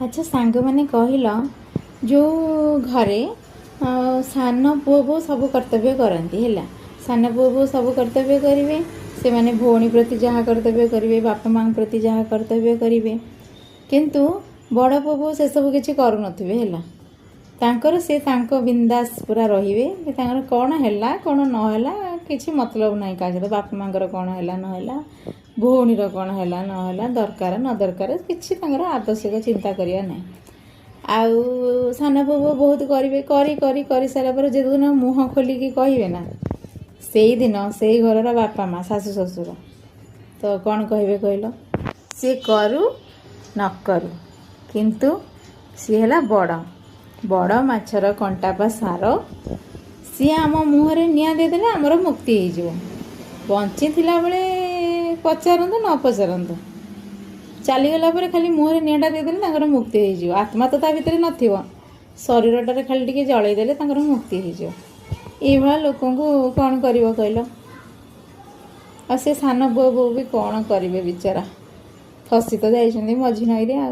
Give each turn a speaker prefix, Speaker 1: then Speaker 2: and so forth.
Speaker 1: अच्छा सांग मैंने कहल जो घरे सान पुओ बो सब कर्तव्य करती है। सान पुओ बो सब कर्तव्य करेंगे से माने भौणी प्रति जहाँ कर्तव्य करेंगे बापा माँ प्रति जहाँ कर्तव्य करेंगे किंतु बड़ पुओ बो से सब किसी करू नथिबे है तांकर से तांको बिंदास पूरा रहिबे तांकर कौन हैला कौन न हैला किसी मतलब नहीं का सहित बापा माँ कौन हैला न हैला भौणीर कौन हैला न हैला दरकार न दरकार किसी तांकर आवश्यक चिंता करिया नहीं। आउ सान पुओ बहुत करेंगे कर सारा पर जो दिन मुँह खोलिकी कहे ना से ही दिन से ही घर बापा माँ शाशु शशुर तो कौन कहे कहल सी करू न करू किंतु सी है बड़ बड़ माछर कंटापा सार सी आम मुहर निआ देदेले आमर मुक्ति हो बंची थिला बेले पचारतु न पचारतु चलीगला खाली मुहर निआटा देदेले तांकर मुक्ति हो आत्मा तो ता भितर नथिबो शरीरटारे खाली टिके जळेदेले तांकर मुक्ति हो ये लोक कौन कर कहल आ से सान पुओ बो भी कौन करेंगे बिचारा फसी तो जाइछन्ति मझी नई रे आ